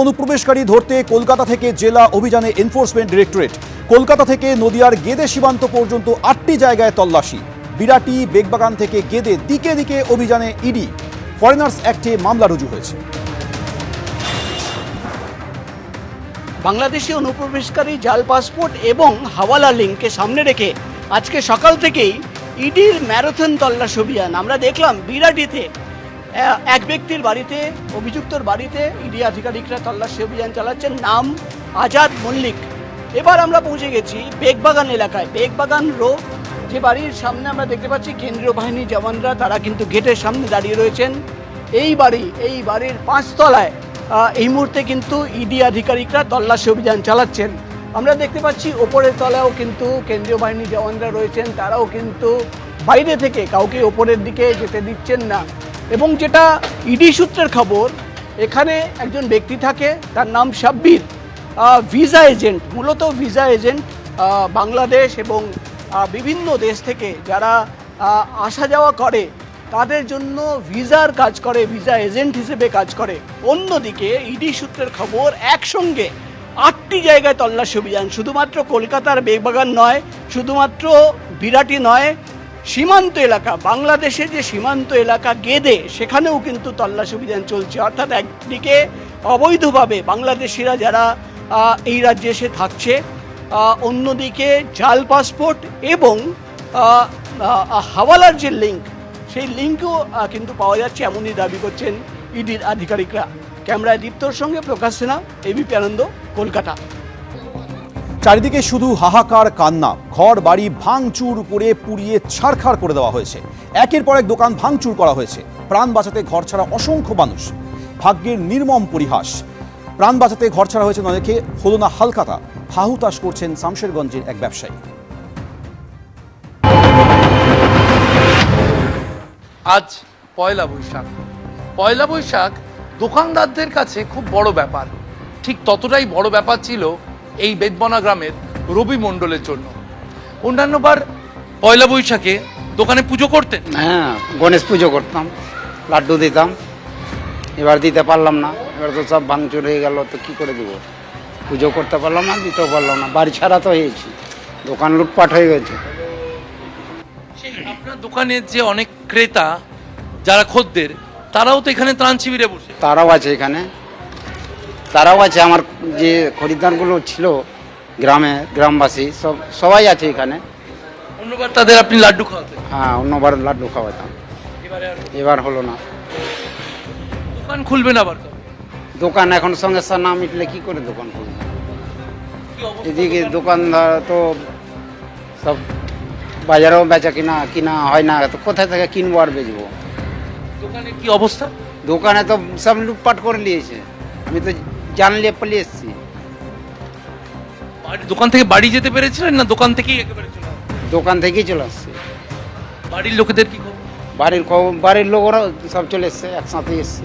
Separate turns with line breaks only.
অনুপ্রবেশকারী ধরতে কলকাতা থেকে জেলা অভিযানে এনফোর্সমেন্ট ডিরেক্টরেট। কলকাতা থেকে নদিয়ার গেদে সীমান্ত পর্যন্ত 8টি জায়গায় তল্লাশি। বিরাটি, বেগবাগান থেকে গেদে দিকে দিকে অভিযানে ইডি। ফরেনার্স অ্যাক্টে মামলা রুজু হয়েছে।
বাংলাদেশি অনুপ্রবেশকারী জাল পাসপোর্ট এবং হাওয়ালা লিঙ্ককে সামনে রেখে আজকে সকাল থেকেই ইডির ম্যারাথন তল্লাশি অভিযান আমরা দেখলাম। বিরাটিতে এক ব্যক্তির বাড়িতে, অভিযুক্তর বাড়িতে ইডি আধিকারিকরা তল্লাশি অভিযান চালাচ্ছেন। নাম আজাদ মল্লিক। এবার আমরা পৌঁছে গেছি বেগবাগান এলাকায়। বেগবাগান রো যে বাড়ির সামনে আমরা দেখতে পাচ্ছি কেন্দ্রীয় বাহিনীর জওয়ানরা, তারা কিন্তু গেটের সামনে দাঁড়িয়ে রয়েছেন। এই বাড়ির 5 তলায় এই মুহূর্তে কিন্তু ইডি আধিকারিকরা তল্লাশি অভিযান চালাচ্ছেন। আমরা দেখতে পাচ্ছি ওপরের তলায়ও কিন্তু কেন্দ্রীয় বাহিনীর জওয়ানরা রয়েছেন, তারাও কিন্তু বাইরে থেকে কাউকে ওপরের দিকে যেতে দিচ্ছেন না। এবং যেটা ইডি সূত্রের খবর, এখানে একজন ব্যক্তি থাকে, তার নাম সাব্বির, ভিসা এজেন্ট, মূলত ভিসা এজেন্ট। বাংলাদেশ এবং বিভিন্ন দেশ থেকে যারা আসা যাওয়া করে তাদের জন্য ভিসার কাজ করে, ভিসা এজেন্ট হিসেবে কাজ করে। অন্যদিকে ইডি সূত্রের খবর, একসঙ্গে 8টি জায়গায় তল্লাশি অভিযান। শুধুমাত্র কলকাতার বেগবাগান নয়, শুধুমাত্র বিরাটি নয়, সীমান্ত এলাকা, বাংলাদেশের যে সীমান্ত এলাকা গেদে, সেখানেও কিন্তু তল্লাশি অভিযান চলছে। অর্থাৎ একদিকে অবৈধভাবে বাংলাদেশিরা যারা এই রাজ্যে এসে থাকছে, অন্যদিকে জাল পাসপোর্ট এবং হাওয়ালার যে লিঙ্ক, সেই লিঙ্কও কিন্তু পাওয়া যাচ্ছে, এমনই দাবি করছেন ইডির আধিকারিকরা। ক্যামেরায় দীপ্তর সঙ্গে প্রকাশ সিনহা, এবিপি আনন্দ, কলকাতা।
চারিদিকে শুধু হাহাকার কান্না। ঘর বাড়ি ভাঙচুর করে পুড়িয়ে ছারখাড় করে দেওয়া হয়েছে। একের পর এক দোকান ভাঙচুর করা হয়েছে। প্রাণ বাঁচাতে ঘর ছাড়া অসংখ্য মানুষ। ভাগ্যের নির্মম পরিহাস। প্রাণ বাঁচাতে ঘর ছাড়া হয়েছে অনেকে, হলো না হালকাতা। হাহুতাশ করছেন শামশেরগঞ্জের এক ব্যবসায়ী।
আজ পয়লা বৈশাখ। পয়লা বৈশাখ দোকানদারদের কাছে খুব বড় ব্যাপার। ঠিক ততটাই বড় ব্যাপার ছিল এই বেদবনা গ্রামের রবি মণ্ডলের জন্য। অন্যান্যবার পয়লা বৈশাখে দোকানে পুজো করতেন।
হ্যাঁ, গণেশ পুজো করতাম, লাড্ডু দিতাম। এবার দিতে পারলাম না, এবার তো সব ভাঙচুর হয়ে গেল, তো কী করে দেবো? পুজো করতে পারলাম না, দিতেও পারলাম না, বাড়ি ছাড়া তো হয়েছি, দোকান লুটপাট হয়ে গেছে।
আপনার দোকানের যে অনেক ক্রেতা, যারা খদ্দের, তারাও তো এখানে ত্রাণ শিবিরে বসে।
তারাও আছে এখানে, তারাও আছে। আমার যে খরিদ্দারগুলো ছিল গ্রামবাসী, সবাই আছে এখানে।
অন্যবার তাদের আপনি লাড্ডু খাওয়াতেন?
হ্যাঁ, অন্যবার লাড্ডু খাওয়াতাম, এবার হলো না।
দোকান খুলবেন আবার?
দোকান এখন সমস্যা না মিটলে কি করে দোকান খুলবে? এদিকে দোকানদার তো সব বাজারেও বেচা কিনা হয় না, তো কোথায় থেকে কিনবো আর বেচবো?
দোকানের কি অবস্থা?
দোকানে তো সব লুটপাট করে নিয়েছে, আমি তো জানলে পালিয়ে এসেছি।
দোকান থেকে বাড়ি যেতে পেরেছিলেন না দোকান থেকেই একেবারে চলে?
দোকান থেকেই চলে আসছে।
বাড়ির লোকেদের কি খবর?
বাড়ির লোকেরাও সব চলে এসছে, একসাথে এসছে।